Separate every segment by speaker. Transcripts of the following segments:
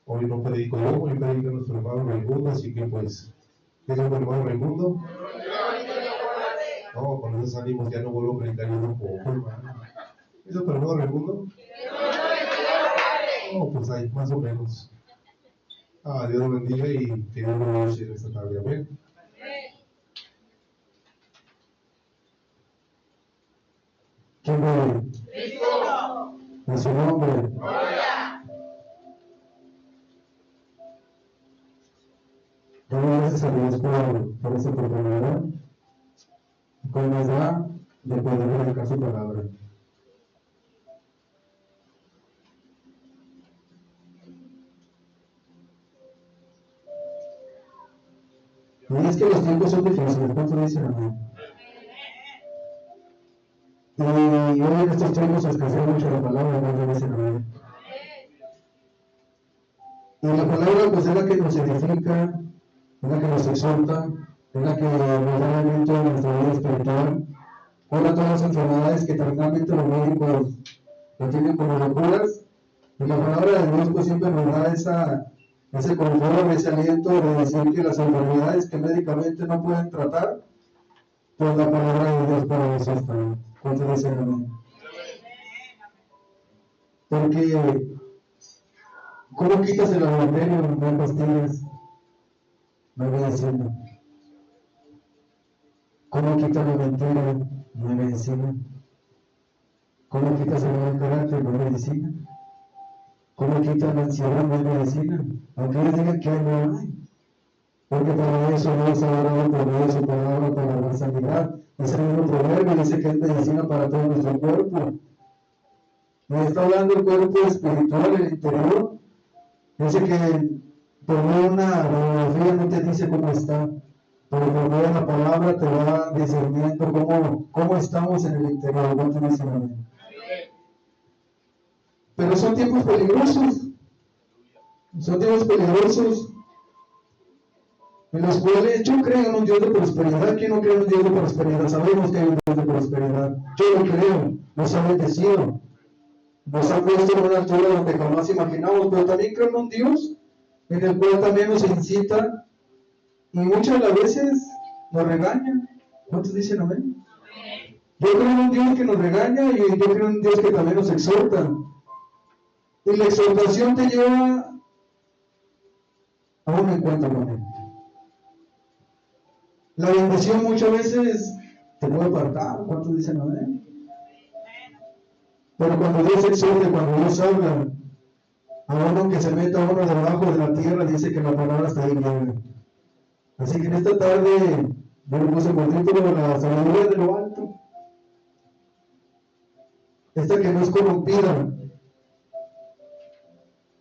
Speaker 1: Hoy no predico yo, hoy predica nuestro hermano Raimundo, así que pues, ¿qué es el hermano Raimundo? No, con esos ánimos ya no vuelvo a predicar yo tampoco, hermano. ¿Es el hermano Raimundo? No, pues ahí, más o menos. Dios lo bendiga y que Dios lo bendiga en esta tarde, amén. ¿Quién vive? Cristo. En su nombre. Gloria. Damos gracias a Dios por esta oportunidad. Con nos da de poder predicar su palabra. Y es que los tiempos son difíciles, ¿cuánto dicen amén? Y hoy en estos tiempos escasea mucho la palabra, ¿cuánto dicen amén? Y la palabra pues es la que nos edifica, es la que nos exhorta, es la que nos da aliento en nuestra vida espiritual. Cura todas las enfermedades que terminalmente los médicos lo tienen como locuras. Y la palabra de Dios pues siempre nos da ese confort, ese aliento de decir que las enfermedades que médicamente no pueden tratar, pues la palabra de Dios para nosotros también. ¿Cuánto dicen amén? Porque, ¿cómo quitas el adulterio? No hay pastillas, no hay medicina. ¿Cómo quitas la mentira? No hay medicina. ¿Cómo quitas el mal carácter? No hay medicina. ¿Cómo quitas la ansiedad? No hay medicina. Aunque ellos digan que no hay. Porque para eso Dios ha dado por medio de su palabra para la sanidad. Es el mismo proverbio, dice que es medicina para todo nuestro cuerpo. Me está hablando el cuerpo espiritual, el interior. Dice que por medio de una radiografía no te dice cómo está, pero por medio de la palabra te va discerniendo cómo estamos en el interior. ¿Cuánto dicen amén? Pero son tiempos peligrosos. Son tiempos peligrosos en los cuales yo creo en un Dios de prosperidad. ¿Quién no cree en un Dios de prosperidad? Sabemos que hay un Dios de prosperidad. Yo lo creo, nos ha bendecido, nos ha puesto en una altura donde jamás imaginamos, pero también creo en un Dios en el cual también nos incita y muchas de las veces nos regaña. ¿Cuántos dicen amén? Yo creo en un Dios que nos regaña y yo creo en un Dios que también nos exhorta. Y la exhortación te lleva a un encuentro con Él. La bendición muchas veces te puede apartar. ¿Cuántos dicen amén? Pero cuando Dios exhorta, cuando Dios habla, a uno que se meta uno debajo de la tierra, dice que la palabra está ahí libre. Así que en esta tarde, yo le puse por título la sabiduría de lo alto. Esta que no es corrompida.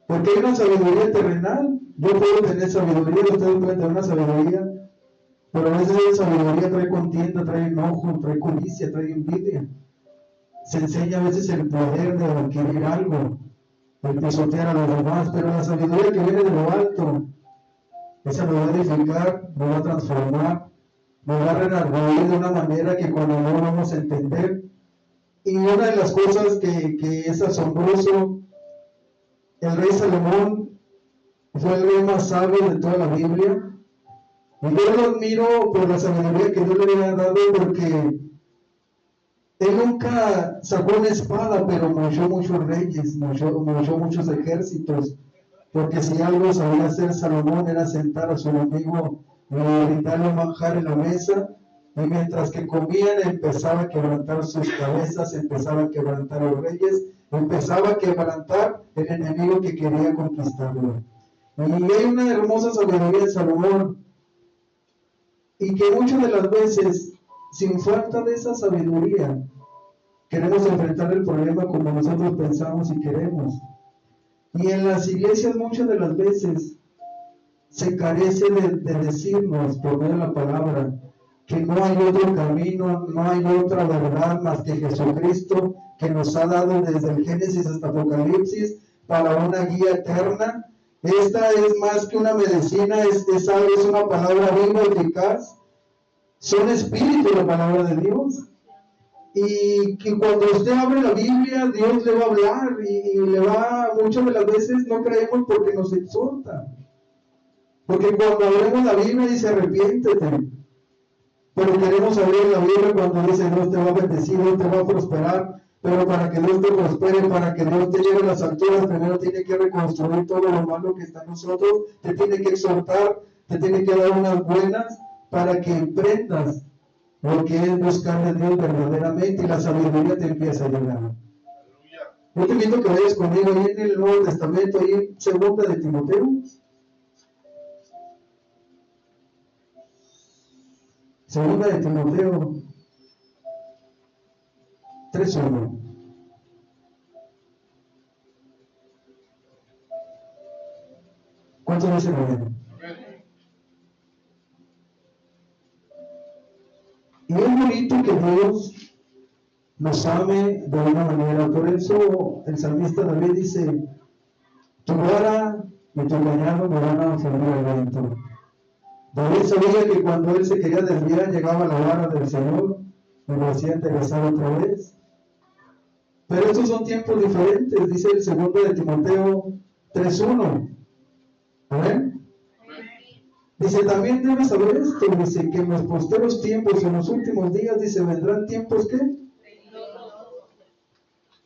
Speaker 1: Porque hay una sabiduría terrenal. Yo puedo tener sabiduría, ustedes pueden tener una sabiduría, pero a veces esa sabiduría trae contienda, trae enojo, trae codicia, trae envidia. Se enseña a veces el poder de adquirir algo, el pisotear a los demás, pero la sabiduría que viene de lo alto, esa nos va a edificar, nos va a transformar, nos va a redarguir de una manera que cuando no vamos a entender. Y una de las cosas que es asombroso, el rey Salomón fue el rey más sabio de toda la Biblia. Y yo lo admiro por la sabiduría que Dios le había dado, porque él nunca sacó una espada, pero mochó muchos reyes, mochó muchos ejércitos. Porque si algo sabía hacer Salomón era sentar a su enemigo y brindarle un manjar en la mesa, y mientras que comían empezaba a quebrantar sus cabezas, empezaba a quebrantar a los reyes, empezaba a quebrantar el enemigo que quería conquistarlo. Y hay una hermosa sabiduría en Salomón, y que muchas de las veces, sin falta de esa sabiduría, queremos enfrentar el problema como nosotros pensamos y queremos. Y en las iglesias muchas de las veces se carece de decirnos por medio de la palabra que no hay otro camino, no hay otra verdad más que Jesucristo, que nos ha dado desde el Génesis hasta Apocalipsis para una guía eterna. Esta es más que una medicina, es una palabra viva, eficaz. Son espíritu la palabra de Dios. y que cuando usted abre la Biblia, Dios le va a hablar y le va, muchas de las veces no creemos porque nos exhorta. Porque cuando abrimos la Biblia dice arrepiéntete. Pero queremos abrir la Biblia cuando dice Dios te va a bendecir, Dios te va a prosperar. Pero para que Dios te prospere, para que Dios te lleve a las alturas, primero tiene que reconstruir todo lo malo que está en nosotros, te tiene que exhortar, te tiene que dar unas buenas para que emprendas lo que es buscar de Dios verdaderamente y la sabiduría te empieza a llegar. Yo te invito que vayas conmigo ahí en el Nuevo Testamento, ahí en 2 de Timoteo. 2 de Timoteo 3:1. ¿Cuántos dicen amén? Y es bonito que Dios nos ame de una manera. Por eso el salmista David dice: tu vara y tu callado me van a fundir el viento. David sabía que cuando él se quería desviar, llegaba la vara del Señor y lo hacía enderezar otra vez. Pero estos son tiempos diferentes, dice el 2 de Timoteo 3:1. ¿Amén? Dice, también debes saber esto, dice, que en los posteros tiempos, en los últimos días, dice, vendrán tiempos que,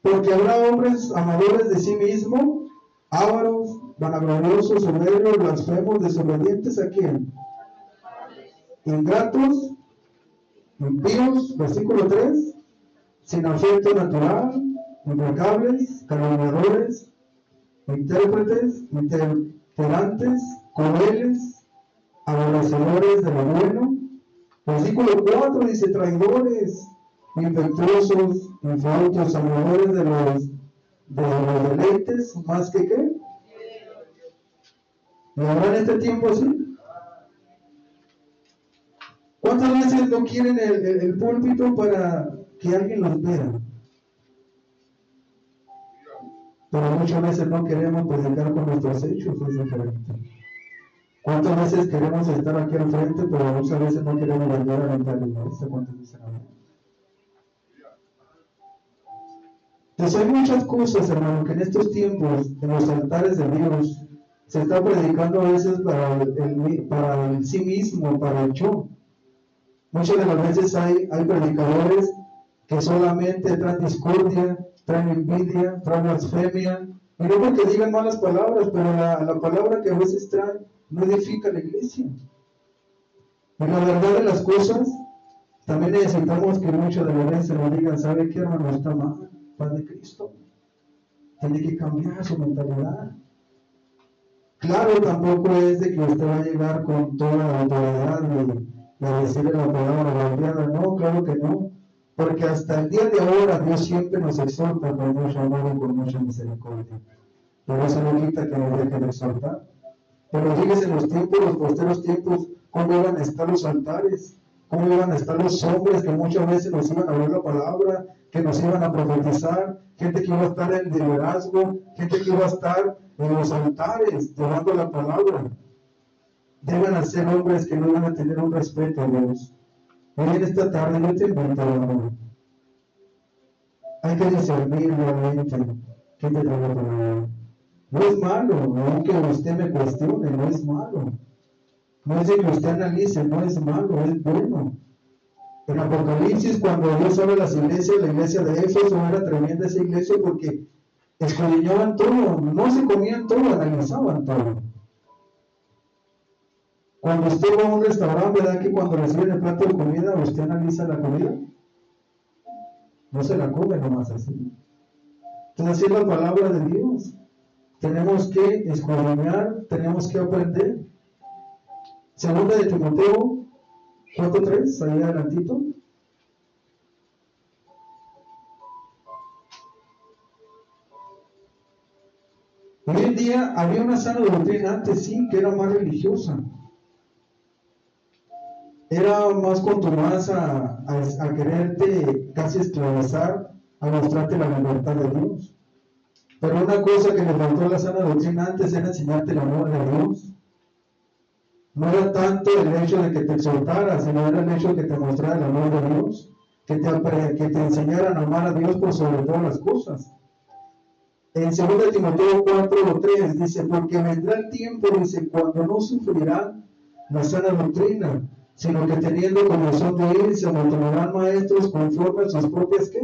Speaker 1: porque habrá hombres amadores de sí mismos, ávaros, vanagloriosos, soberbios, blasfemos, desobedientes a quién, ingratos, impíos, versículo 3, sin afecto natural, implacables, calumniadores, intérpretes, intemperantes, crueles, aborrecedores de lo bueno. Versículo 4 dice, traidores, impetuosos, infautos, amadores de los deleites, más que qué. ¿Y habrá en este tiempo así? ¿Cuántas veces no quieren el púlpito para que alguien los vea? Pero muchas veces no queremos predicar con nuestros hechos, es diferente. ¿Cuántas veces queremos estar aquí al frente, pero muchas veces no queremos volver a entrar en la iglesia? ¿Cuántas veces no? Entonces hay muchas cosas, hermano, que en estos tiempos, en los altares de Dios, se está predicando a veces para el sí mismo, para el yo. Muchas de las veces hay predicadores que solamente traen discordia, traen envidia, traen blasfemia, y no porque digan malas palabras, pero la palabra que a veces traen no edifica la iglesia. Y la verdad de las cosas, también necesitamos que muchas de las veces nos digan, ¿sabe qué, hermano? Está mal, Padre de Cristo. Tiene que cambiar su mentalidad. Claro, tampoco es de que usted va a llegar con toda la autoridad y a decirle la palabra golpeada. No, claro que no. Porque hasta el día de ahora Dios siempre nos exhorta con mucho amor y con mucha misericordia. Pero eso no quita que nos deje de exhortar. Pero fíjese en los tiempos, los posteros tiempos, cómo iban a estar los altares, cómo iban a estar los hombres que muchas veces nos iban a hablar la palabra, que nos iban a profetizar, gente que iba a estar en el liderazgo, gente que iba a estar en los altares llevando la palabra. Deben ser hombres que no van a tener un respeto a Dios. Hoy en esta tarde yo te invito, hermano. Hay que discernir realmente qué te trae la palabra. No es malo, aunque usted me cuestione, no es malo. No es de que usted analice, no es malo, es bueno. En Apocalipsis, cuando Dios habla de las iglesias, la iglesia de Éfeso era tremenda esa iglesia porque escudriñaban todo, no se comían todo, analizaban todo. Cuando usted va a un restaurante, ¿verdad que cuando reciben el plato de comida, usted analiza la comida? No se la come nomás así. Entonces, así es la palabra de Dios. Tenemos que escudriñar, tenemos que aprender. 2 de Timoteo 4:3, ahí adelantito. Hoy en día había una sana doctrina antes, sí, que era más religiosa. Era más contumaz a quererte casi esclavizar, a mostrarte la libertad de Dios. Pero una cosa que le faltó a la sana doctrina antes era enseñarte el amor de Dios. No era tanto el hecho de que te exhortara, sino era el hecho de que te mostrara el amor de Dios. que te enseñaran a amar a Dios por sobre todas las cosas. En 2 Timoteo 4:3 dice, porque vendrá el tiempo, dice, cuando no sufrirán la sana doctrina, sino que teniendo comezón de ir, se amontonarán maestros conforme a sus propias, ¿qué?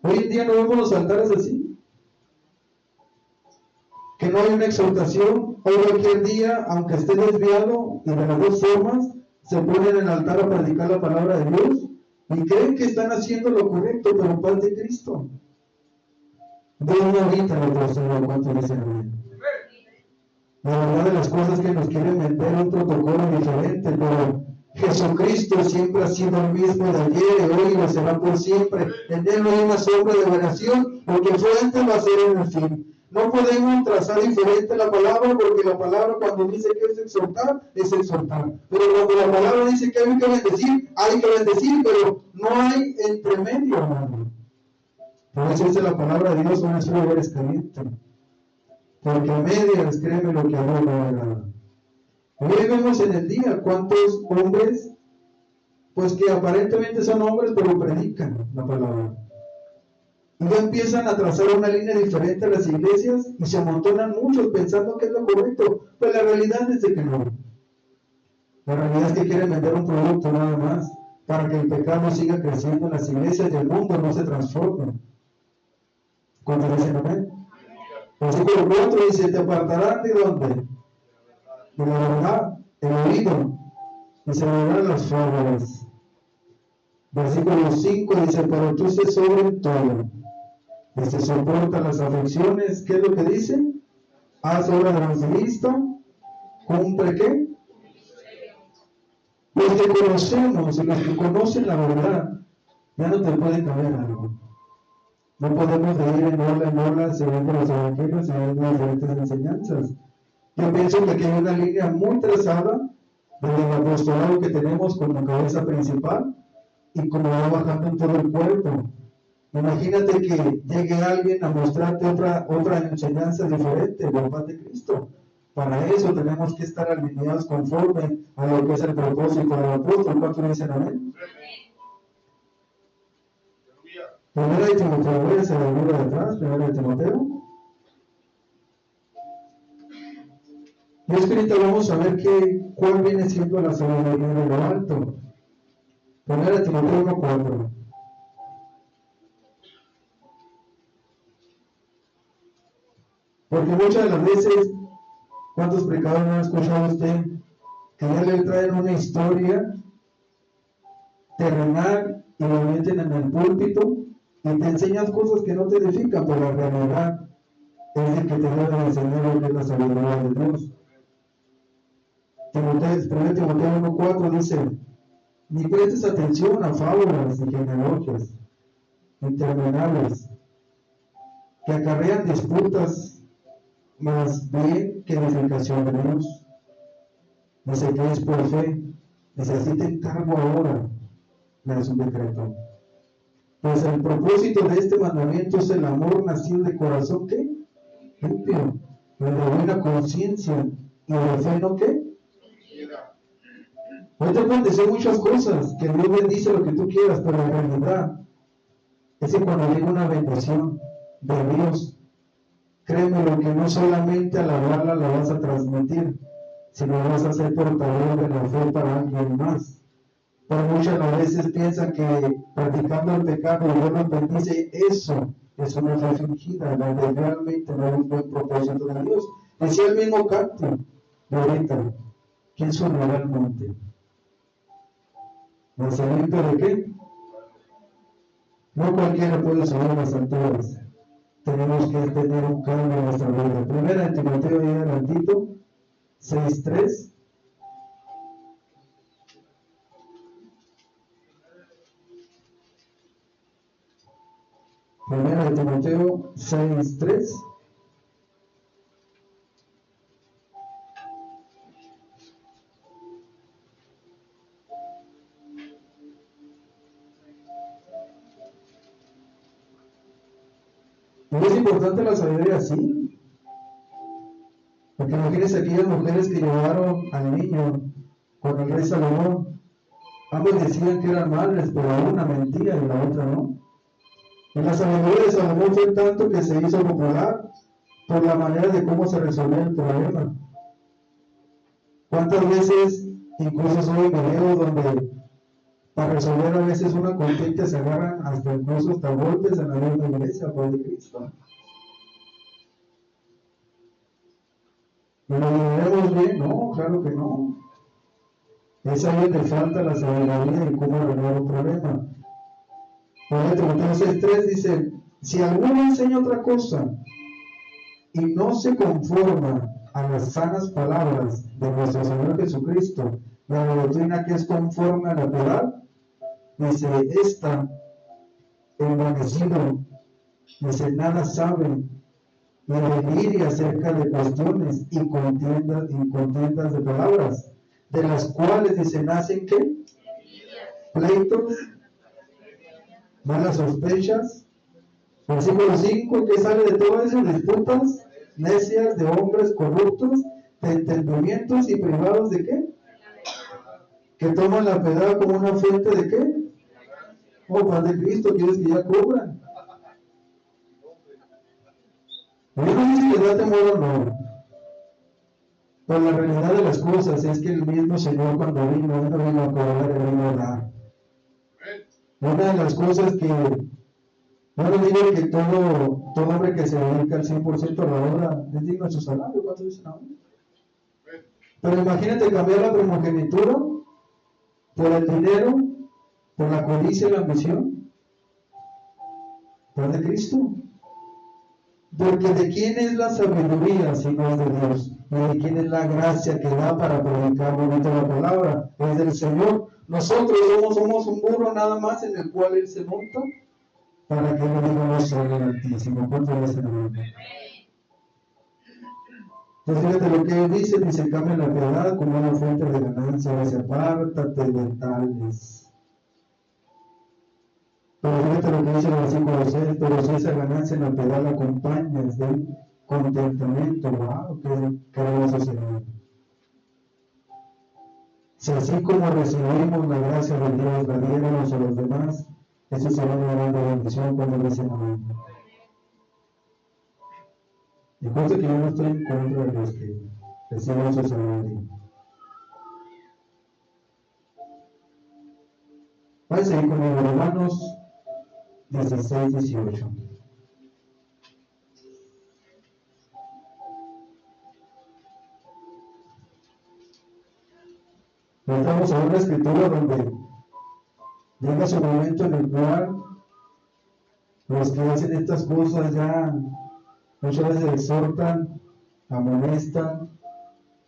Speaker 1: Hoy en día no vemos los altares así, que no hay una exhortación. Hoy cualquier día, aunque esté desviado, y de las dos formas, se ponen en el altar a predicar la palabra de Dios, y creen que están haciendo lo correcto, pero paz de Cristo. Dios no habita en el Señor, ¿cuánto dicen amén? La verdad de las cosas que nos quieren meter un protocolo diferente, pero Jesucristo siempre ha sido el mismo de ayer, hoy y lo será por siempre. En Él no hay una sombra de variación, lo que fue antes va a ser en el fin. No podemos trazar diferente la palabra, porque la palabra cuando dice que es exhortar, es exhortar. Pero cuando la palabra dice que hay que bendecir, pero no hay entremedio, hermano. Por eso dice la palabra de Dios, no es lugar caliente. Porque a medias, créeme lo que a Dios no agrada. Hoy vemos en el día cuántos hombres, pues que aparentemente son hombres, pero predican la palabra. Y ya empiezan a trazar una línea diferente a las iglesias y se amontonan muchos pensando que es lo correcto. Pero la realidad es de que no. La realidad es que quieren vender un producto nada más para que el pecado siga creciendo en las iglesias y el mundo no se transforme. ¿Cuántos dicen amén? Versículo 4 dice, te apartarán de dónde? De la verdad, el oído, y se volverán las fábulas. Versículo 5 dice, pero tú se sobre todo, y se soporta las aflicciones. ¿Qué es lo que dice? Haz obra de evangelista, cumple ¿qué? Los que conocemos y los que conocen la verdad, ya no te puede cambiar algo. No podemos ir en ola, siguiendo los evangelios, siguiendo diferentes enseñanzas. Yo pienso que aquí hay una línea muy trazada desde el apostolado que tenemos como cabeza principal y como va bajando en todo el cuerpo. Imagínate que llegue alguien a mostrarte otra enseñanza diferente de la paz de Cristo. Para eso tenemos que estar alineados conforme a lo que es el propósito del apóstol. ¿Cuántos dicen amén? Primera de Timoteo, voy a hacer el libro de atrás, primera de Timoteo. Y es que ahorita vamos a ver cuál viene siendo la sabiduría de lo alto. Primera de Timoteo 1:4. Porque muchas de las veces, ¿cuántos predicadores no ha escuchado usted? Que ya le traen una historia terrenal y lo meten en el púlpito y te enseñan cosas que no te edifican, pero la realidad es de que te deben enseñar lo que es la sabiduría de Dios. 1 Timoteo 1:4 dice, ni prestes atención a fábulas y genealogías interminables que acarrean disputas, más bien que edificación de Dios. Dice que es por fe. Dice, así te encargo ahora, me das un decreto. Pues el propósito de este mandamiento es el amor nacido de corazón, ¿qué? Limpio, de buena conciencia y de fe, ¿no qué? Hoy te pueden decir muchas cosas, que Dios bendice lo que tú quieras, pero la realidad es que cuando llega una bendición de Dios, créeme lo que no solamente al hablarla la vas a transmitir, sino vas a ser portador de la fe para alguien más. Pero muchas veces piensan que practicando el pecado y Dios nos bendice, eso es una fe fingida, donde realmente no hay un buen propósito de Dios. Decía el mismo canto de ahorita, ¿quién subirá al monte? ¿Lanzamiento de qué? No cualquiera puede subir a las alturas. Tenemos que tener un cambio en nuestra vida. Primera de Timoteo, ahí adelantito, 6:3. Primera de Timoteo 6:3. ¿No es importante la sabiduría? Sí. Porque imagínense aquellas mujeres que llevaron al niño con el rey Salomón Ambos decían que eran madres, pero una mentía y la otra no. Y la sabiduría de Salomón fue tanto que se hizo popular por la manera de cómo se resolvía el problema. ¿Cuántas veces, incluso soy videos donde para resolver a veces una conflicto se agarran hasta golpes en la misma iglesia por de Cristo? ¿Y lo viviremos bien? No, claro que no. Es ahí donde falta la sabiduría y cómo arreglar un problema. Por ejemplo, entonces 3 dice, si alguno enseña otra cosa y no se conforma a las sanas palabras de nuestro Señor Jesucristo, la doctrina que es conforme a la verdad, dice, está envanecido, dice, nada sabe, y deliria acerca de cuestiones y contiendas de palabras, de las cuales, dice, nacen, ¿qué? Pleitos, malas sospechas. Versículo 5, ¿qué sale de todo eso? Disputas necias de hombres corruptos, de entendimientos y privados de qué? Que toman la piedad como una fuente de qué? Oh, paz de Cristo, quieres que ya cobran. No dice que da temor o no, pero la realidad de las cosas es que el mismo Señor cuando vino, no vino a cobrar, él vino a dar. Una de las cosas que no le digo que todo hombre que se dedica al 100% a la obra es digno de su salario. ¿Cuántos dicen ahora? Pero imagínate cambiar la primogenitura por el dinero, por la codicia y la ambición. ¿Por de Cristo? Porque ¿de quién es la sabiduría si no es de Dios? ¿Y de quién es la gracia que da para predicar bonito la palabra? Es del Señor. Nosotros somos un burro nada más en el cual Él se monta para que lo digamos sobre el Altísimo. ¿Cuánto veces en el mundo? Entonces fíjate lo que Él dice, cambia la piedad como una fuente de ganancia, dice, apártate de tales. Pero fíjate lo que dice el versículo 6, pero si esa ganancia en la piedad la acompañas de contentamiento, wow, qué hermoso Señor. Si así como recibimos la gracia de Dios, la diéramos a los demás, eso será una gran bendición cuando dicen amén. Y cosa que yo no estoy en contra de los que reciben su salario. Voy a seguir conmigo, Romanos 16, 18. Estamos en una escritura donde llega su momento en el cual los que hacen estas cosas ya muchas veces exhortan, amonestan,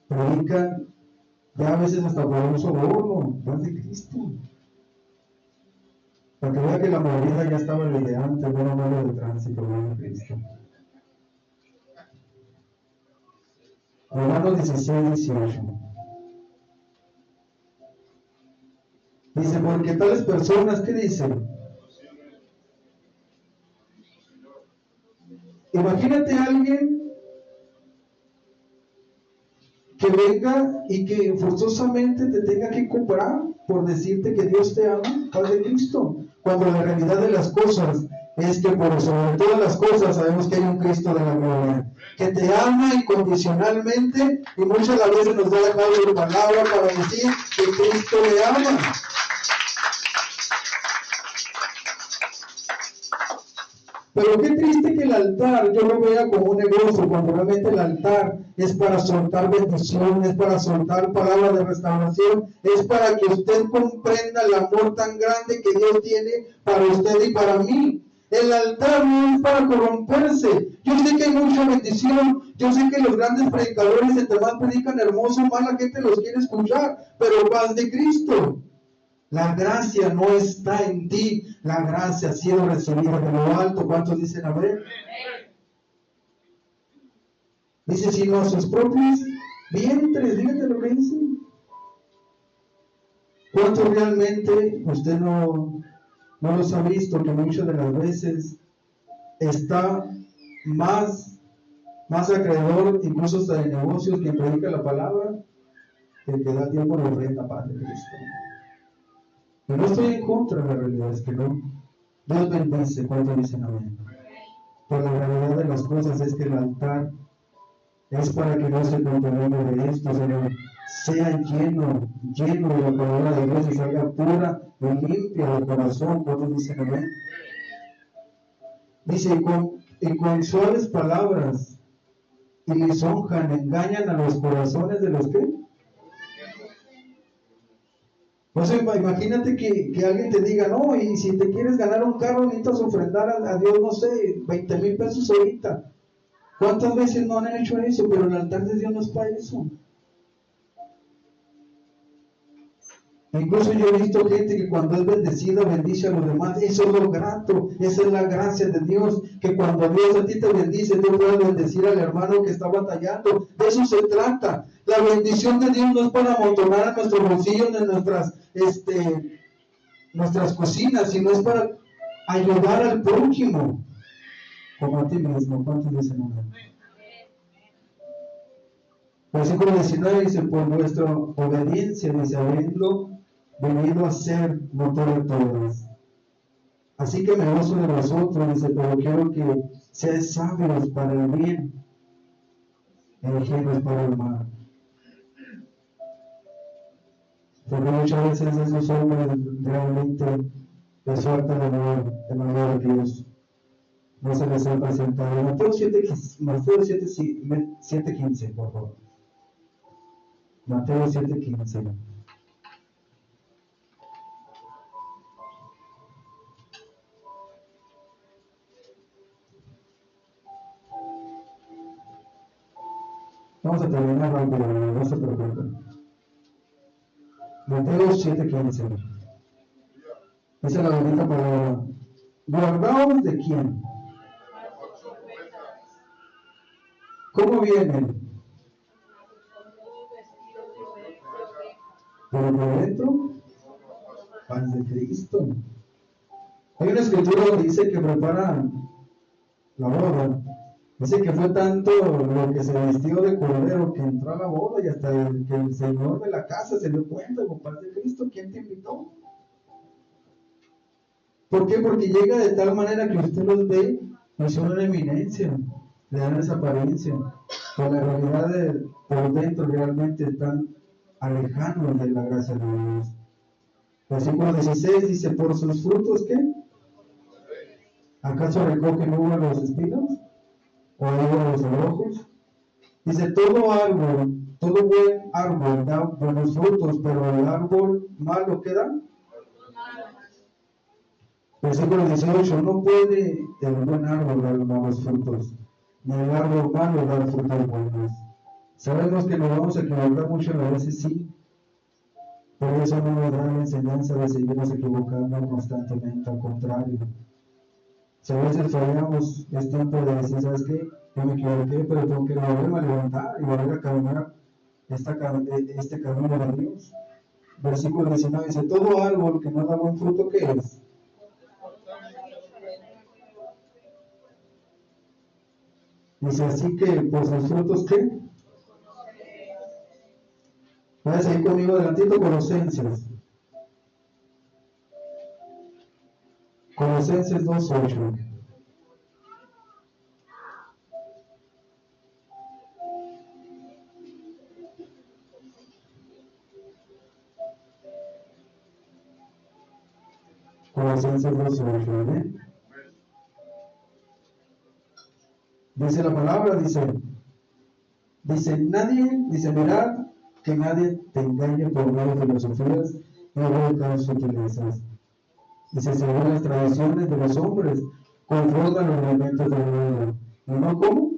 Speaker 1: predican, ya a veces hasta por un soborno, más de Cristo. Para que vea que la mayoría ya estaba desde antes, no era malo de tránsito, más de Cristo. Romanos 16, 18. Dice, porque tales personas, ¿qué dicen? Imagínate a alguien que venga y que forzosamente te tenga que cobrar por decirte que Dios te ama, paz de Cristo, cuando la realidad de las cosas es que por sobre todas las cosas sabemos que hay un Cristo de la gloria, que te ama incondicionalmente y muchas veces nos da la palabra para decir que Cristo le ama. Pero qué triste que el altar yo lo vea como un negocio, cuando realmente el altar es para soltar bendiciones, es para soltar palabras de restauración, es para que usted comprenda el amor tan grande que Dios tiene para usted y para mí. El altar no es para corromperse. Yo sé que hay mucha bendición, yo sé que los grandes predicadores entre más predican hermoso, más la gente los quiere escuchar, pero paz de Cristo. La gracia no está en ti, la gracia ha sido recibida de lo alto. ¿Cuántos dicen amén? Dice, sino a sus propios vientres, fíjate lo que dice. ¿Cuánto realmente usted no los ha visto? Que muchas de las veces está más acreedor, incluso hasta de negocios, que predica la palabra, que da tiempo de ofrenda para Cristo. Y no estoy en contra, la realidad es que no. Dios bendice, ¿cuántos dicen amén? Pero la realidad de las cosas es que el altar es para que no se contamine de esto, Señor. Sea lleno, lleno de la palabra de Dios y salga pura y limpia de corazón, ¿cuántos dicen amén? Dice, y con suaves palabras y lisonjan engañan a los corazones de los que. O sea, imagínate que alguien te diga, no, y si te quieres ganar un carro, necesitas ofrendar a Dios, no sé, 20,000 pesos ahorita. ¿Cuántas veces no han hecho eso? Pero el altar de Dios no es para eso. Incluso yo he visto gente que cuando es bendecida bendice a los demás. Eso es lo grato, esa es la gracia de Dios, que cuando Dios a ti te bendice, tú puedes bendecir al hermano que está batallando. De eso se trata. La bendición de Dios no es para amontonar a nuestros bolsillos de nuestras cocinas, sino es para ayudar al prójimo, como a ti mismo. ¿Cuántos dicen amén? Versículo 19 dice, por vuestra obediencia, dice, habiendo venido a ser motor de todas. Así que me gozo de vosotros, dice, pero quiero que seáis sabios para el bien, ingenuos para el mal. Porque muchas veces esos hombres realmente les falta el amor de Dios. No se les ha presentado. Mateo 7:15, por favor. Mateo 7:15. Vamos a terminar rápido, no se preocupen. Mateo 7:15. Dice la bendita palabra. ¿Guardaos de quién? ¿Cómo vienen? Pero por dentro, paz de Cristo. Hay una escritura donde dice que preparan la boda. Dice que fue tanto lo que se vistió de cordero que entró a la boda y hasta que el señor de la casa se dio cuenta, con paz de Cristo, ¿quién te invitó? ¿Por qué? Porque llega de tal manera que usted los ve y son una eminencia, le dan esa apariencia, pero la realidad por dentro realmente están alejados de la gracia de Dios. Versículo 16 dice, ¿por sus frutos qué? ¿Acaso recogen uva los espinos? ¿O uva los abrojos? Dice, todo buen árbol da buenos frutos, pero el árbol malo ¿qué da? Versículo 18, no puede el buen árbol dar malos frutos, ni el árbol malo dar frutos buenos. Sabemos que nos vamos a equivocar mucho a veces, sí, pero eso no nos da la enseñanza de seguirnos equivocando constantemente, al contrario. Si a veces fallamos, es tiempo de decir, ¿sabes qué? Yo me equivoqué, pero tengo que volverme a levantar y volver a caminar este camino de Dios. Versículo 19 dice, todo árbol que no da buen fruto, ¿qué es? Dice, así que por sus frutos, ¿qué? Puedes seguir conmigo adelantito, Colosenses. Colosenses 2:8. Colosenses 2:8, ¿eh? Dice la palabra, dice mirad que nadie te engañe por medio de filosofías y huecas sutilezas. Dice, según las tradiciones de los hombres, conforme a los elementos del mundo. ¿Y no cómo?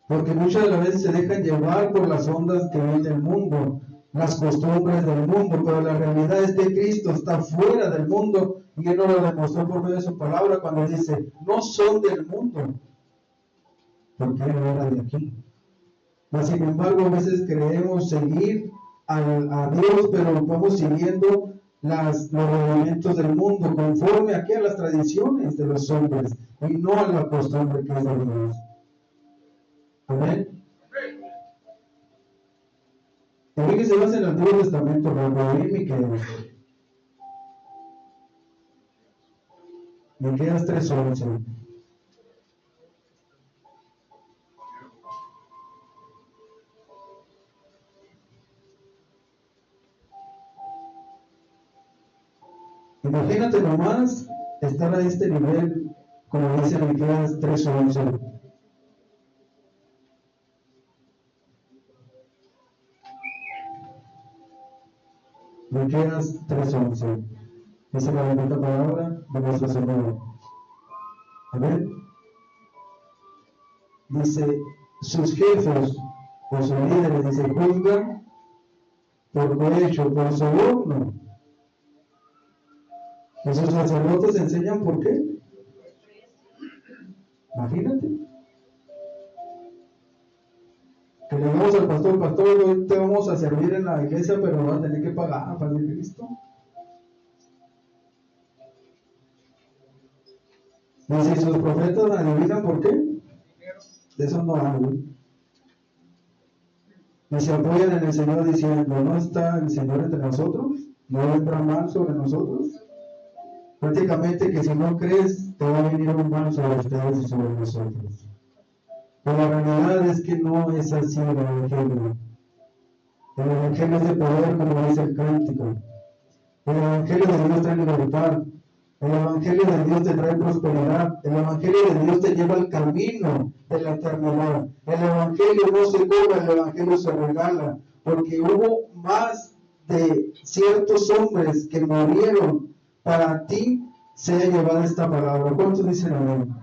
Speaker 1: Porque muchas de las veces se dejan llevar por las ondas que viene del mundo, las costumbres del mundo, pero la realidad es que Cristo está fuera del mundo y Él nos lo demostró por medio de su palabra cuando dice, no son del mundo, porque Él no era de aquí. Mas, sin embargo, a veces creemos seguir a Dios, pero vamos siguiendo los movimientos del mundo, conforme aquí a las tradiciones de los hombres y no a la costumbre que es de Dios. Amén. Fíjese más en el Antiguo Testamento, Romaní y Miqueas. Miqueas 3:11. Imagínate nomás estar a este nivel, como dice Miqueas 3:11. Miqueas 3:11. Dice la bendita palabra de nuestro Señor. A ver. Dice, sus jefes o sus líderes, dice, juzgan por cohecho, por soborno. Y sus sacerdotes enseñan por qué. Imagínate. Que le digamos al pastor, hoy te vamos a servir en la iglesia, pero vas a tener que pagar para el Cristo. Dice, sus profetas adivinan por qué. De eso no hay. Y se apoyan en el Señor diciendo, ¿no está el Señor entre nosotros? ¿No vendrá mal sobre nosotros? Prácticamente que si no crees, te va a venir un mal sobre ustedes y sobre nosotros. Pero la realidad es que no es así el Evangelio. El Evangelio es de poder, como dice el cántico. El Evangelio de Dios trae libertad. El Evangelio de Dios te trae prosperidad. El Evangelio de Dios te lleva al camino de la eternidad. El Evangelio no se cobra, el Evangelio se regala. Porque hubo más de ciertos hombres que murieron para ti sea llevada esta palabra. ¿Cuántos dicen amén?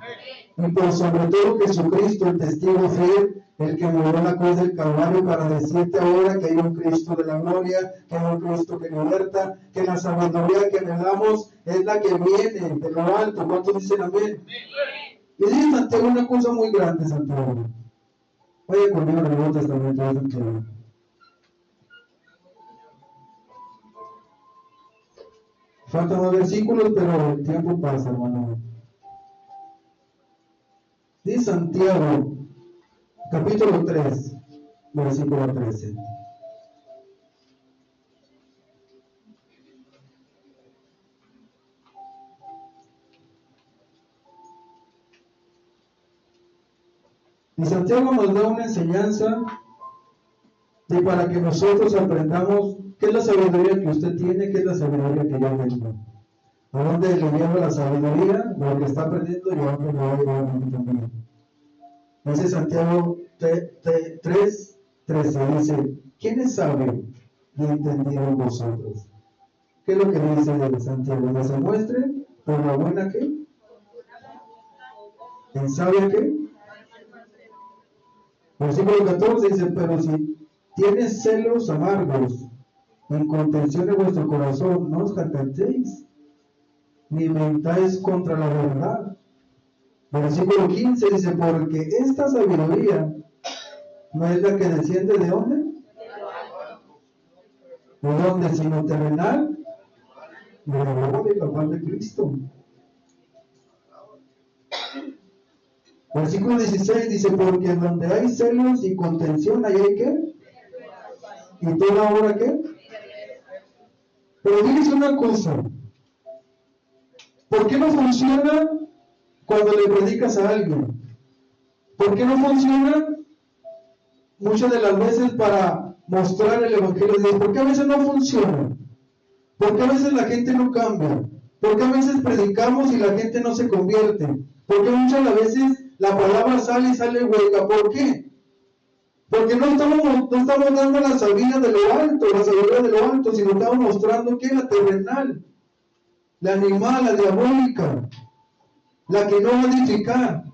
Speaker 1: Y por sobre todo Jesucristo, el testigo fiel, el que murió en la cruz del Calvario para decirte ahora que hay un Cristo de la gloria, que hay un Cristo que liberta, que la sabiduría que anhelamos es la que viene de lo alto. ¿Cuántos dicen amén? Y dice Santiago una cosa muy grande, Santiago. Vaya conmigo en el Nuevo Testamento de Santiago. Faltan más versículos, pero el tiempo pasa, hermano. Dice Santiago, capítulo 3, versículo 13. Y Santiago nos da una enseñanza de para que nosotros aprendamos qué es la sabiduría que usted tiene, qué es la sabiduría que yo tengo. ¿A dónde le lleva la sabiduría? Lo que está aprendiendo y a dónde me va a llevar a mí también. Dice Santiago 3:13, dice, ¿quién es sabio y entendido en vosotros? ¿Qué es lo que dice Santiago? ¿Que se muestre por la buena qué? ¿En sabia qué? Versículo 14 dice, pero si tienes celos amargos y contención en vuestro corazón, no os jactancéis, ni mentáis contra la verdad. Versículo 15 dice, porque esta sabiduría no es la que desciende ¿de dónde? ¿De dónde? Sino terrenal, de la gloria y la paz de Cristo. Versículo 16 dice, porque donde hay celos y contención, ahí hay ¿qué? ¿Y toda hora qué? Pero fíjese una cosa, ¿por qué no funciona cuando le predicas a alguien? ¿Por qué no funciona muchas de las veces para mostrar el Evangelio de Dios? ¿Por qué a veces no funciona? ¿Por qué a veces la gente no cambia? ¿Por qué a veces predicamos y la gente no se convierte? ¿Por qué muchas veces la palabra sale y sale hueca? ¿Por qué? Porque no estamos dando la sabiduría de lo alto, la sabiduría de lo alto, sino estamos mostrando que es la terrenal, la animal, la diabólica, la que no va a edificar,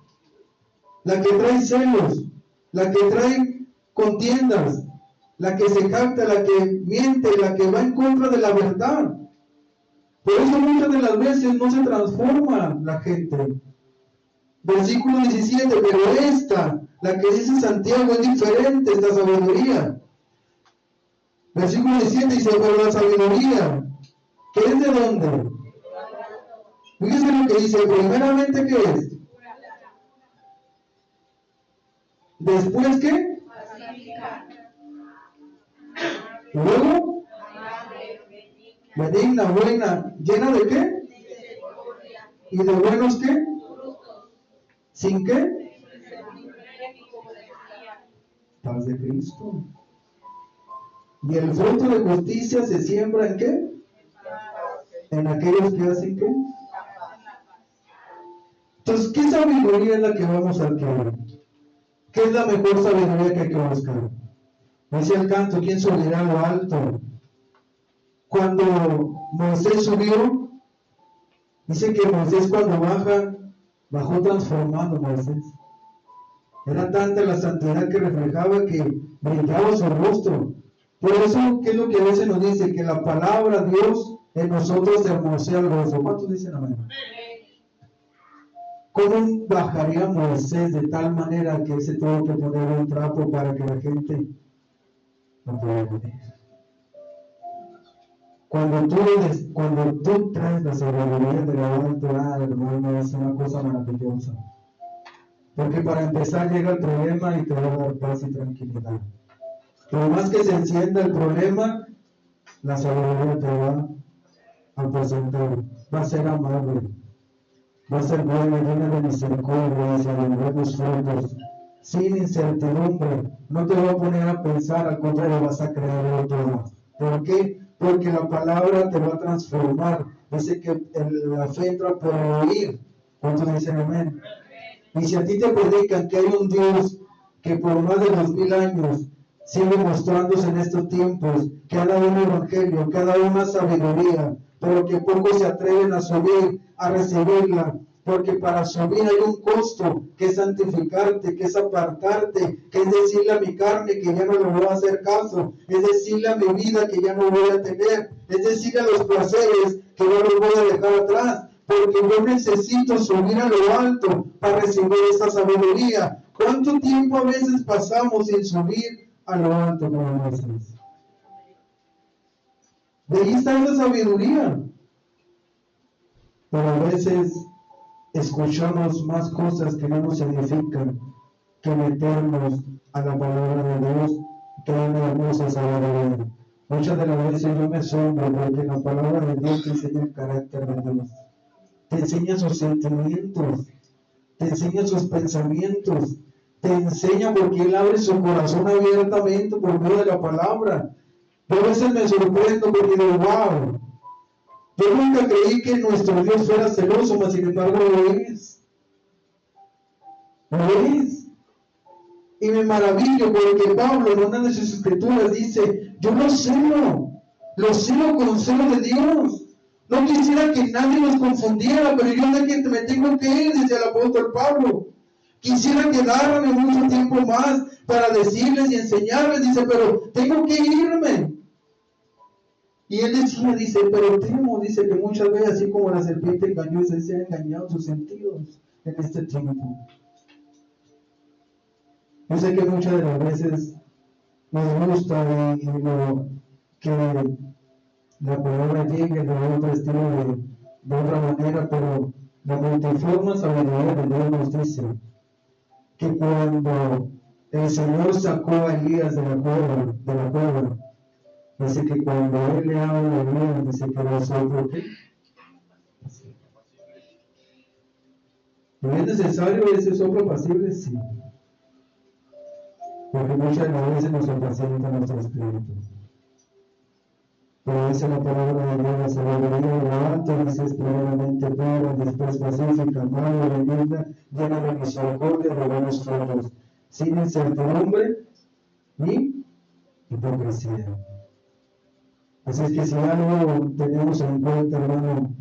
Speaker 1: la que trae celos, la que trae contiendas, la que se jacta, la que miente, la que va en contra de la verdad. Por eso muchas de las veces no se transforma la gente. Versículo 17, pero esta, la que dice Santiago, es diferente, esta sabiduría. Versículo 17 dice, pero la sabiduría, ¿qué es de dónde? Fíjese lo que dice, primeramente, ¿qué es? Después, ¿qué? Y luego, benigna, buena, ¿llena de qué? ¿Y de buenos qué? ¿Sin qué? Paz de Cristo. Y el fruto de justicia se siembra ¿en qué? En aquellos que hacen qué. Entonces, ¿qué sabiduría es la que vamos a adquirir? ¿Qué es la mejor sabiduría que hay que buscar? Dice el canto, ¿quién subirá a lo alto? Cuando Moisés subió, dice que Moisés cuando bajó transformado Moisés. Era tanta la santidad que reflejaba que brillaba su rostro. Por eso, ¿qué es lo que a veces nos dice? Que la palabra Dios en nosotros hermosea el rostro. ¿Cuántos dicen amén? ¿Cómo bajaría Moisés de tal manera que se tuvo que poner un trapo para que la gente no pudiera venir? Cuando tú traes la sabiduría de la alto, hermano, es una cosa maravillosa. Porque para empezar llega el problema y te va a dar paz y tranquilidad. Por más que se encienda el problema, la sabiduría te va a presentar. Va a ser amable, va a ser buena, llena de misericordia, de buenos frutos, sin incertidumbre. No te va a poner a pensar, al contrario, vas a creerlo todo. ¿Por qué? Porque la palabra te va a transformar. Dice que la fe entra por oír. ¿Cuántos dicen amén? Y si a ti te predican que hay un Dios que por más de 2000 años sigue mostrándose en estos tiempos, que ha dado un evangelio, que ha dado una sabiduría, pero que pocos se atreven a subir, a recibirla, porque para subir hay un costo, que es santificarte, que es apartarte, que es decirle a mi carne que ya no le voy a hacer caso, es decirle a mi vida que ya no voy a tener, es decirle a los placeres que no los voy a dejar atrás, porque yo necesito subir a lo alto para recibir esta sabiduría. ¿Cuánto tiempo a veces pasamos sin subir a lo alto como Moisés? De ahí está esa sabiduría. Pero a veces escuchamos más cosas que no nos edifican que meternos a la palabra de Dios, que es una hermosa sabiduría. Muchas de las veces yo me asombro porque la palabra de Dios te enseña el carácter de Dios, te enseña sus sentimientos, te enseña sus pensamientos, te enseña porque Él abre su corazón abiertamente por medio de la palabra. Yo a veces me sorprendo porque digo, wow, yo nunca creí que nuestro Dios fuera celoso, mas sin embargo lo es. Lo es. Y me maravillo porque Pablo en una de sus escrituras dice, yo lo celo con celo de Dios. No quisiera que nadie nos confundiera, pero yo sé que me tengo que ir, dice el apóstol Pablo. Quisiera quedarme mucho tiempo más para decirles y enseñarles, dice, pero tengo que irme. Y él decía, dice, pero temo, dice que muchas veces, así como la serpiente engañosa, se han engañado sus sentidos en este tiempo. Yo sé que muchas de las veces nos gusta que la palabra llegue de otro estilo, de otra manera, pero la multiforme sabiduría de Dios nos dice que cuando el Señor sacó a Elías de la cueva, dice que cuando Él le habla a Elías, dice que los otros, ¿qué? ¿No es necesario ese soplo apacible? Sí. Porque muchas veces nos impacienta nuestro espíritu. Pero dice la palabra de Dios, la sabiduría de lo alto, dice primeramente pura, después pacífica, amable, benigna, llena de misericordia, de buenos frutos, sin incertidumbre ni hipocresía. Así es que si algo tenemos en cuenta, hermano,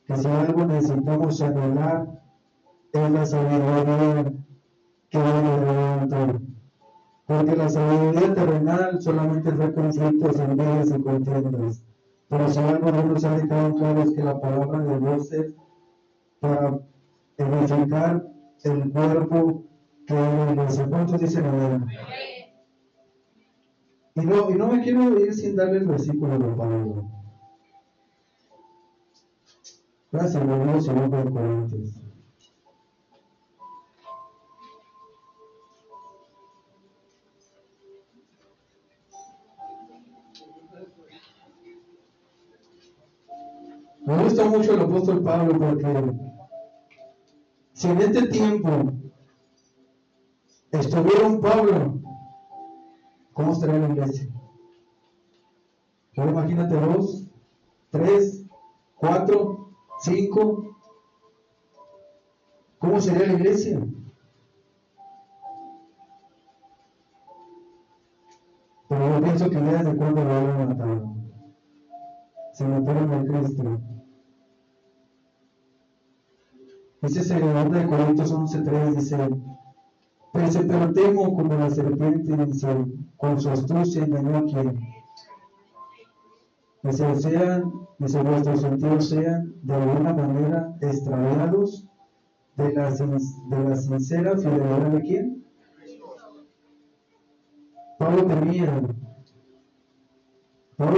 Speaker 1: que si algo necesitamos anhelar, es la sabiduría que viene de lo alto. Porque la sabiduría terrenal solamente trae conflictos, envidias y contiendas. Pero si algo Dios nos ha dejado claro es que la palabra de Dios es para edificar el cuerpo que es la iglesia. ¿Cuántos dicen amén? Y no me quiero ir sin darle el versículo de Pablo. Gracias, hermanos, y no por Corintios. Me gusta mucho el apóstol Pablo porque si en este tiempo estuviera un Pablo, ¿cómo estaría la iglesia? Ahora imagínate 2, 3, 4, 5. ¿Cómo sería la iglesia? Pero yo pienso que ya desde cuando lo habían matado. Se mataron a Cristo. Dice en 2 Corintios 11:3, dice, pero temo como la serpiente, dice, con su astucia engañó a quien. Dice, vuestros sentidos sean de alguna manera extraviados de la sincera fidelidad de quién. Pablo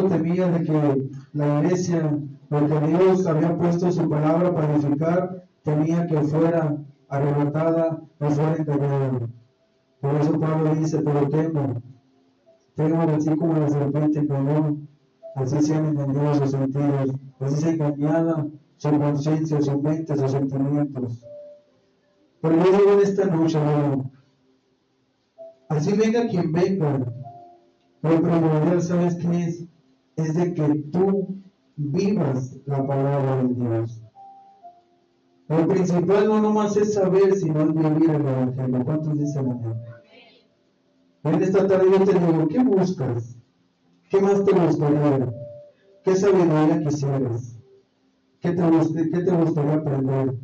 Speaker 1: temía de que la iglesia, porque Dios había puesto su palabra para edificar, temía que fuera arrebatada o fuera engañada. Por eso Pablo dice, pero temo así como la serpiente engañó, así sean engañados sus sentidos, así sea engañada su conciencia, su mente, sus sentimientos. Pero yo digo en esta noche, hermano, así venga quien venga, lo primordial, ¿sabes qué es? Es de que tú vivas la palabra de Dios. Lo principal no nomás es saber, sino es vivir el Evangelio. ¿Cuántos dicen amén? En esta tarde yo te digo, ¿qué buscas? ¿Qué más te gustaría? ¿Qué sabiduría quisieras? ¿Qué te gustaría aprender?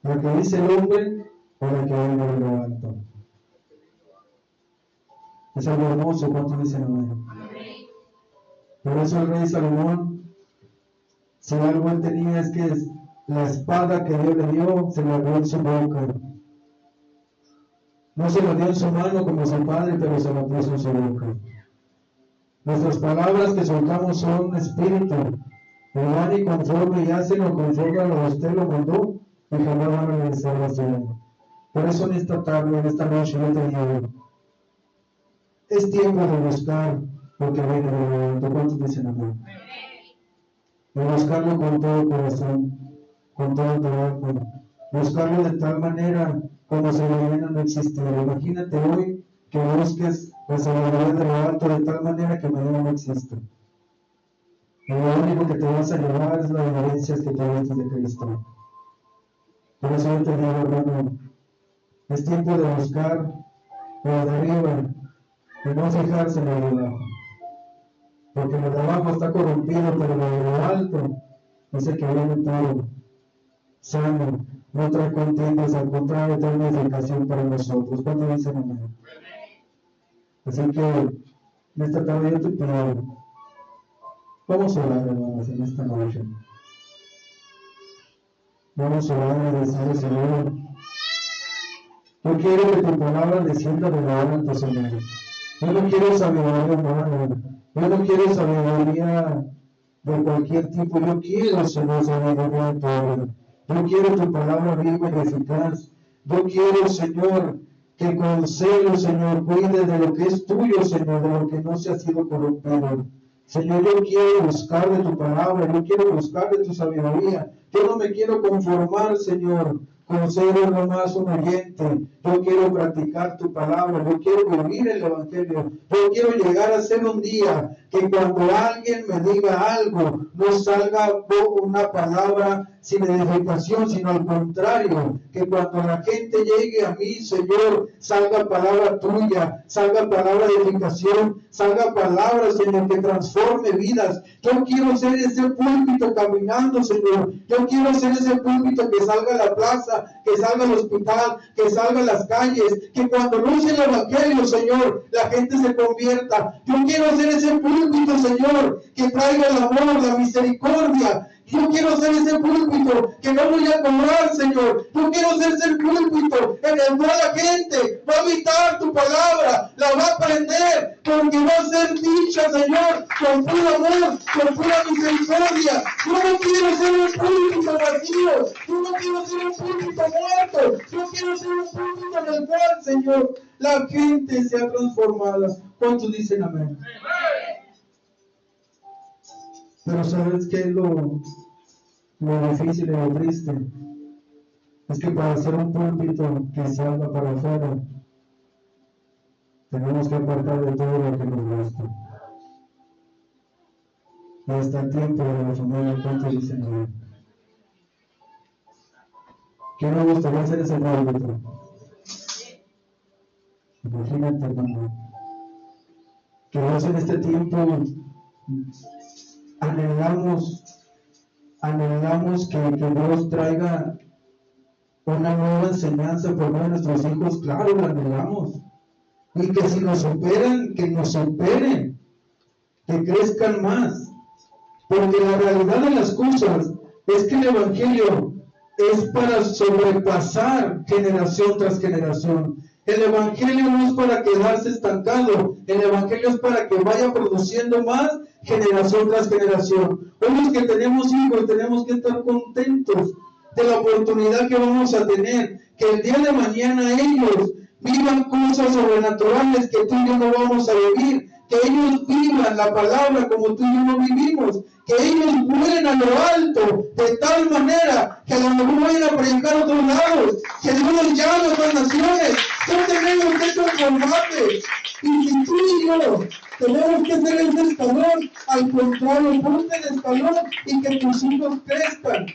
Speaker 1: ¿La que dice el hombre o la que venga de lo alto? Es algo hermoso, ¿cuántos dicen amén? Por eso el rey Salomón, si algo él tenía es que la espada que Dios le dio, se la dio en su boca. No se la dio en su mano como su padre, pero se la puso en su boca. Nuestras palabras que soltamos son espíritu, y van y conforme y hacen o conforme a lo que usted lo mandó, y jamás van a regresar vacío. Por eso en esta tarde, en esta noche, yo te digo, es tiempo de buscar lo que viene de lo alto. ¿Cuántos dicen amén? De buscarlo con todo corazón, con todo trabajo, buscarlo de tal manera como si mañana no existiera. Imagínate hoy que busques la sabiduría de lo alto de tal manera que mañana no exista. Y lo único que te vas a llevar es las evidencias que tuviste de Cristo. Por eso yo te digo, hermano, es tiempo de buscar lo de arriba y no fijarse en lo de abajo. Porque lo de abajo está corrompido, pero lo de lo alto dice que viene todo sano, no trae contiendas, al contrario, trae una edificación para nosotros. ¿Cuánto dicen amén? Así que en esta tarde yo te pido, vamos a orar, hermanos, en esta noche. Vamos a orar y decirle, Señor, yo quiero que tu palabra descienda de lo alto, Señor. Yo no quiero sabiduría humana, yo no quiero sabiduría de cualquier tipo, yo quiero, Señor, sabiduría de todo. Yo quiero tu palabra viva y eficaz. Yo quiero, Señor, que con celo, Señor, cuide de lo que es tuyo, Señor, de lo que no se ha sido corrompido. Señor, yo quiero buscar de tu palabra, yo quiero buscar de tu sabiduría. Yo no me quiero conformar, Señor, con ser nomás un oyente. Yo quiero practicar tu palabra, yo quiero vivir el Evangelio. Yo quiero llegar a ser un día que cuando alguien me diga algo, no salga una palabra sin edificación, sino al contrario, que cuando la gente llegue a mí, Señor, salga palabra tuya, salga palabra de edificación, salga palabra, Señor, que transforme vidas. Yo quiero ser ese púlpito caminando, Señor. Yo quiero ser ese púlpito que salga a la plaza, que salga al hospital, que salga a las calles, que cuando luce el Evangelio, Señor, la gente se convierta. Yo quiero ser ese púlpito, Señor, que traiga el amor, la misericordia. Yo quiero ser ese púlpito que no voy a cobrar, Señor. Yo quiero ser ese púlpito en el cual la gente va a habitar tu palabra, la va a aprender, porque va a ser dicha, Señor, con puro amor, con pura misericordia. Yo no quiero ser un púlpito vacío, yo no quiero ser un púlpito muerto, yo quiero ser un púlpito en el cual, Señor, la gente sea transformada. ¿Cuántos dicen amén? Pero ¿sabes qué es lo difícil y lo triste? Es que para hacer un púlpito que salga para afuera, tenemos que apartar de todo lo que nos gusta. Y hasta el tiempo de la familia, ¿cuántos dicen amén? ¿Qué me gustaría hacer ese púlpito? Imagínate, hermano. Que Dios en este tiempo anhelamos que Dios traiga una nueva enseñanza por medio de nuestros hijos, claro, lo anhelamos. Y que si nos superan, que nos superen, que crezcan más. Porque la realidad de las cosas es que el Evangelio es para sobrepasar generación tras generación. El Evangelio no es para quedarse estancado, el Evangelio es para que vaya produciendo más generación tras generación. Hoy los que tenemos hijos tenemos que estar contentos de la oportunidad que vamos a tener, que el día de mañana ellos vivan cosas sobrenaturales que tú y yo no vamos a vivir, que ellos vivan la palabra como tú y yo no vivimos, que ellos vuelen a lo alto de tal manera que a lo mejor vayan a predicar a otros lados, que Dios los llame a otras naciones. No tenemos que conformarnos. Y si tú y yo tenemos que ser ese escalón, al contrario, ponte el escalón y que tus hijos crezcan.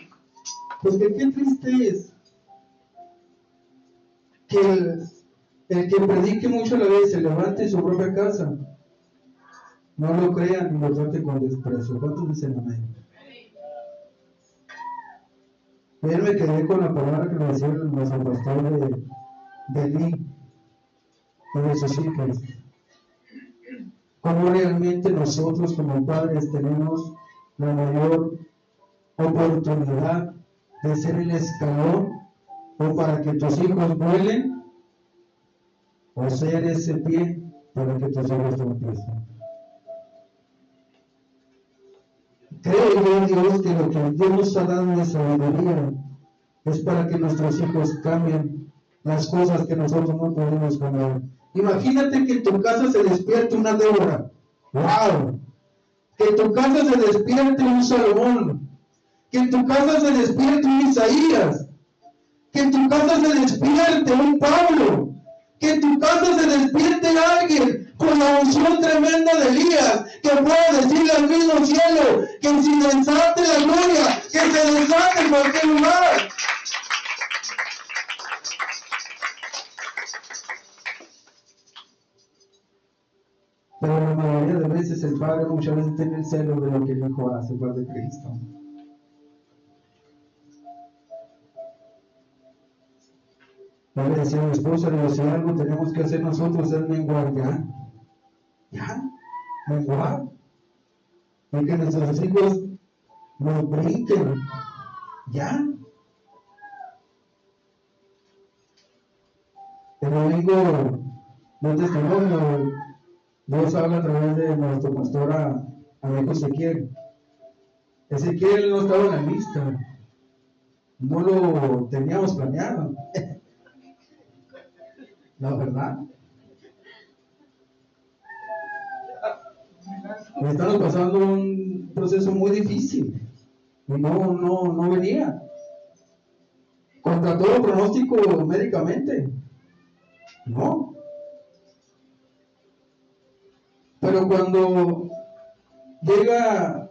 Speaker 1: Porque qué triste es que el que predique mucho a la vez se levante en su propia casa, no lo crean ni lo traten con desprecio. ¿Cuántos dicen amén? Ayer me quedé con la palabra que me decía nuestro pastor de Lee y de sus hijos. Cómo realmente nosotros como padres tenemos la mayor oportunidad de ser el escalón o para que tus hijos vuelen, o ser ese pie para que tus hijos tropiecen. Creo yo en Dios que lo que Dios nos ha dado de sabiduría es para que nuestros hijos cambien las cosas que nosotros no podemos cambiar. Imagínate que en tu casa se despierte una Débora. ¡Wow! Que en tu casa se despierte un Salomón. Que en tu casa se despierte un Isaías. Que en tu casa se despierte un Pablo. Que en tu casa se despierte alguien con la unción tremenda de Elías, que pueda decirle al mismo cielo que si desate la gloria, que se desate en cualquier lugar. Pero la mayoría de veces el padre muchas veces tiene el celo de lo que el hijo hace por de Cristo. Yo le decía a mi esposa, le decía, si algo tenemos que hacer nosotros es menguar ya, menguar, y que nuestros hijos nos brinquen, ya. El domingo de testimonio, Dios habla a través de nuestro pastor a mi hijo Ezequiel. Ezequiel no estaba en la lista, no lo teníamos planeado, la verdad. Estamos pasando un proceso muy difícil y no venía. Contra todo pronóstico médicamente, no. Pero cuando llega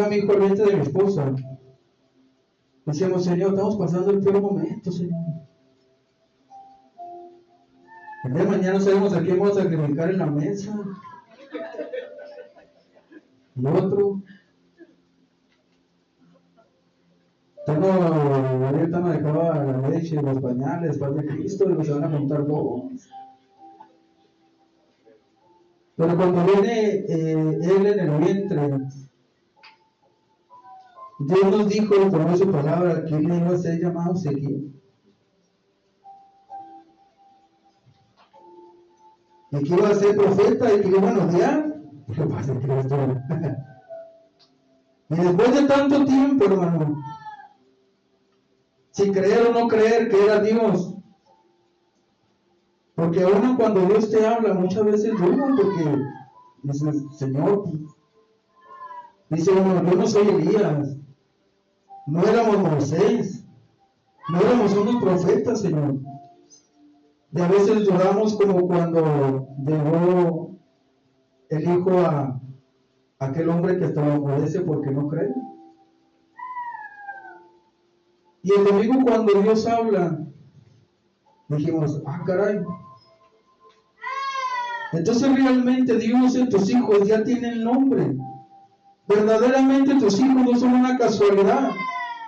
Speaker 1: mi hijo al vientre de mi esposa, decíamos, Señor, estamos pasando el peor momento, Señor. El día de mañana no sabemos a quién vamos a sacrificar en la mesa. Y otro. Ahorita me dejaba la leche, los pañales, paz de Cristo, y se van a juntar todos. Pero cuando viene él en el vientre, Dios nos dijo por su palabra que él iba a ser llamado Ezequiel. Y que iba a ser profeta y que iba a anunciar. ¿Qué pasa, Cristo? Y después de tanto tiempo, hermano, si creer o no creer que era Dios, porque uno cuando Dios te habla muchas veces duda, porque dices, Señor, Dice uno, yo no soy Elías, no éramos Moisés, no éramos unos profetas, Señor. Y a veces lloramos como cuando llegó el hijo a aquel hombre que hasta lo obedece porque no cree. Y el domingo cuando Dios habla, dijimos, caray. Entonces realmente Dios en tus hijos ya tiene el nombre. Verdaderamente tus hijos no son una casualidad.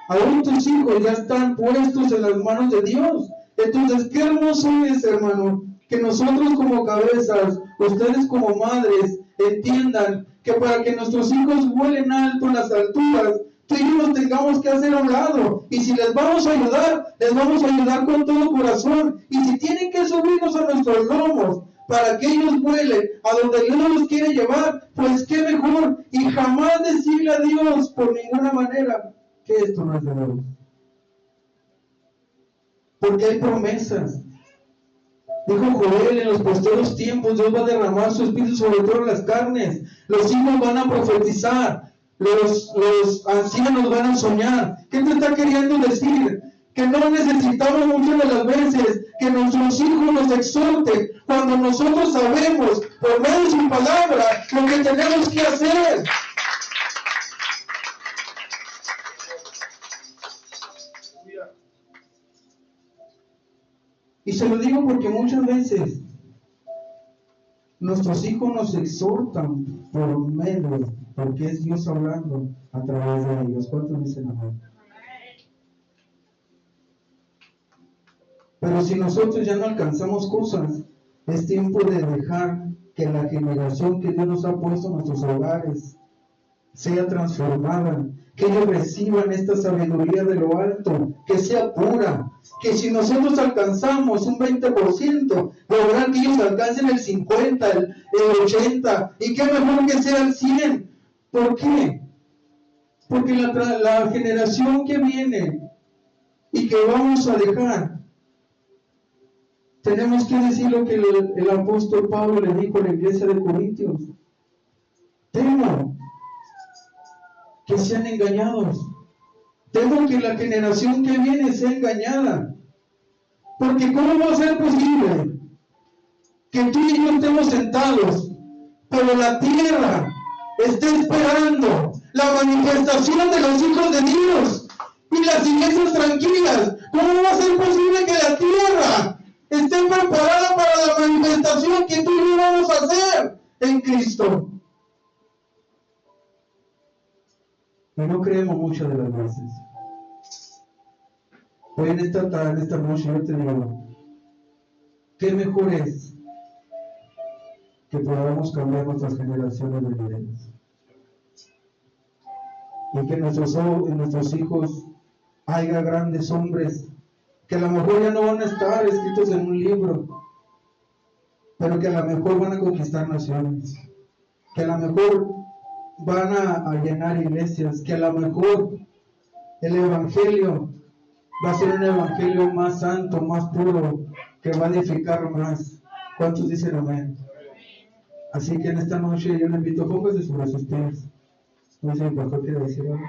Speaker 1: Aún tus hijos ya están puestos en las manos de Dios. Entonces, qué hermoso es, hermano, que nosotros como cabezas, ustedes como madres, entiendan que para que nuestros hijos vuelen alto en las alturas, tú y yo nos tengamos que hacer a un lado. Y si les vamos a ayudar, les vamos a ayudar con todo corazón. Y si tienen que subirnos a nuestros lomos para que ellos vuelen a donde Dios los quiere llevar, pues qué mejor. Y jamás decirle a Dios por ninguna manera que esto no es de Dios. Porque hay promesas. Dijo Joel, en los postreros tiempos Dios va a derramar su espíritu sobre todas las carnes. Los hijos van a profetizar. Los ancianos van a soñar. ¿Qué te está queriendo decir? Que no necesitamos muchas de las veces que nuestros hijos nos exhorten cuando nosotros sabemos por medio de su palabra lo que tenemos que hacer. Y se lo digo porque muchas veces nuestros hijos nos exhortan por medio, porque es Dios hablando a través de ellos. ¿Cuántos dicen amén? Pero si nosotros ya no alcanzamos cosas, es tiempo de dejar que la generación que Dios nos ha puesto en nuestros hogares sea transformada, que ellos reciban esta sabiduría de lo alto, que sea pura, que si nosotros alcanzamos un 20%, lograr que ellos alcancen el 50, el 80, y que mejor que sea el 100. ¿Por qué? Porque la generación que viene y que vamos a dejar, tenemos que decir lo que el apóstol Pablo le dijo a la iglesia de Corintios: temo que sean engañados. Temo que la generación que viene sea engañada. Porque ¿cómo va a ser posible que tú y yo estemos sentados, pero la tierra esté esperando la manifestación de los hijos de Dios y las iglesias tranquilas? ¿Cómo va a ser posible que la tierra esté preparada para la manifestación que tú y yo vamos a hacer en Cristo? Y no creemos muchas de las veces. Hoy en esta noche yo te digo, ¿qué mejor es que podamos cambiar nuestras generaciones de líderes? Y que en nuestros hijos haya grandes hombres que a lo mejor ya no van a estar escritos en un libro, pero que a lo mejor van a conquistar naciones, que a lo mejor van a llenar iglesias, que a lo mejor el evangelio va a ser un evangelio más santo, más puro, que va a edificar más. ¿Cuántos dicen amén? Así que en esta noche yo le invito, póngase sobre sus pies. No sé si el pastor quiere decir algo.